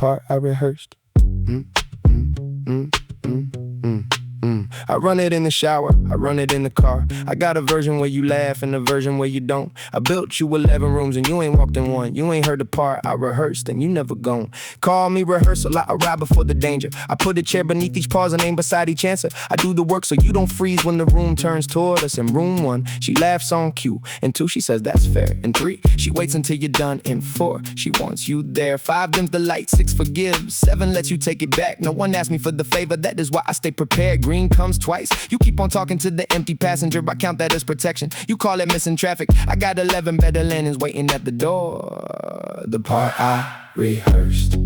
part I rehearsed. I run it in the shower, I run it in the car. I got a version where you laugh and a version where you don't. I built you 11 rooms and you ain't walked in one. You ain't heard the part I rehearsed and you never gone. Call me rehearsal, I arrive before the danger. I put a chair beneath each pause and aim beside each answer. I do the work so you don't freeze when the room turns toward us. In room 1, she laughs on cue. In 2, she says that's fair. In 3, she waits until you're done. In 4, she wants you there. 5, dims the light. 6, forgives. 7, lets you take it back. No one asked me for the favor, that is why I stay prepared. Green comes twice. You keep on talking to the empty passenger, I count that as protection. You call it missing traffic. I got 11 better linens waiting at the door. The part I rehearsed.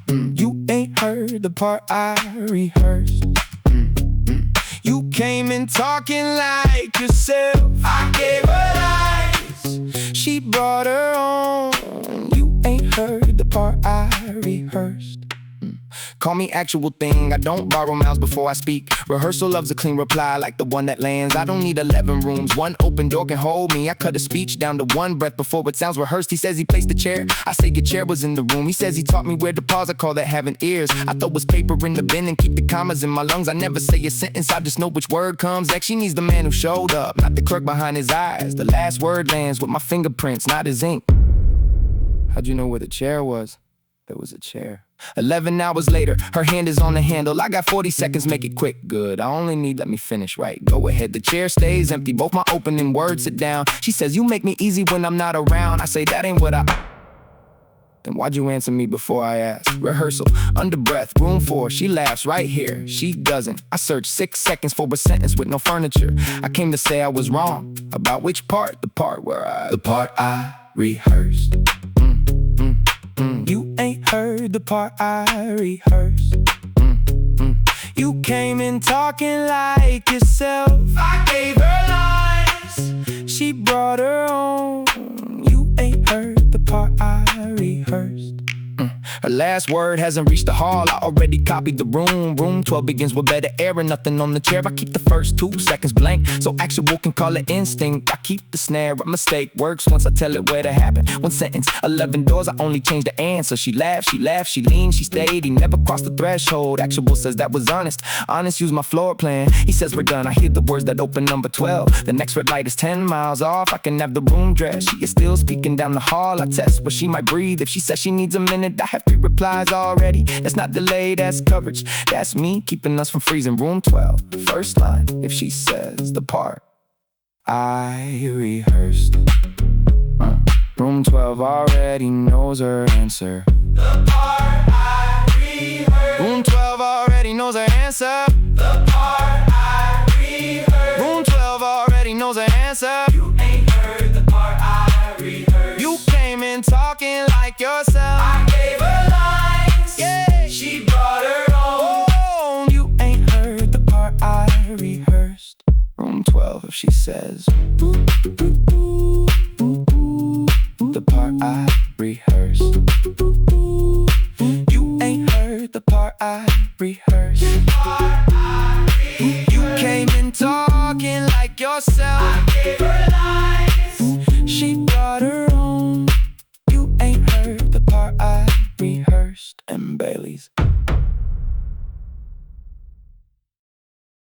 You ain't heard the part I rehearsed. You came in talking like yourself. I gave her lies, she brought her own. You ain't heard the part I rehearsed. Call me actual thing, I don't borrow mouths before I speak. Rehearsal loves a clean reply like the one that lands. I don't need 11 rooms, one open door can hold me. I cut a speech down to 1 breath before it sounds rehearsed. He says he placed the chair, I say your chair was in the room. He says he taught me where to pause, I call that having ears. I throw his paper in the bin and keep the commas in my lungs. I never say a sentence, I just know which word comes next. She needs the man who showed up, not the clerk behind his eyes. The last word lands with my fingerprints, not his ink. How'd you know where the chair was? There was a chair. 11 hours later, her hand is on the handle. I got 40 seconds, make it quick. Good, I only need, let me finish right. Go ahead, the chair stays empty, both my opening words sit down. She says, you make me easy when I'm not around. I say, that ain't what I... Then why'd you answer me before I asked? Rehearsal, under breath, room 4, she laughs right here. She doesn't. I searched 6 seconds for a sentence with no furniture. I came to say I was wrong. About which part? The part where I... The part I rehearsed. You ain't heard the part I rehearsed. You came in talking like yourself. I gave her lies, she brought her own. You ain't heard the part I rehearsed. Her last word hasn't reached the hall, I already copied the room. Room 12 begins with better air and nothing on the chair. I keep the first 2 seconds blank, so actual can call it instinct. I keep the snare, a mistake works once I tell it where to happen. 1 sentence, 11 doors, I only change the answer. She laughed, she leaned, she stayed. He never crossed the threshold. Actual says that was honest. Honest used my floor plan. He says we're done, I hear the words that open number 12. The next red light is 10 miles off, I can have the room dressed. She is still speaking down the hall. I test, but she might breathe. If she says she needs a minute, I have 3 replies already. That's not delay, that's coverage. That's me keeping us from freezing. Room 12, first line, if she says the part I rehearsed. Room 12 already knows her answer. The part I rehearsed. Room 12 already knows her answer. The part I rehearsed. Room 12 already knows her answer. You ain't heard the part I rehearsed. You came in talking like yourself. I gave her lines, yeah, she brought her own. You ain't heard the part I rehearsed. Room 12 if she says the part I rehearsed. You ain't heard the part I rehearsed. You came in talking like yourself.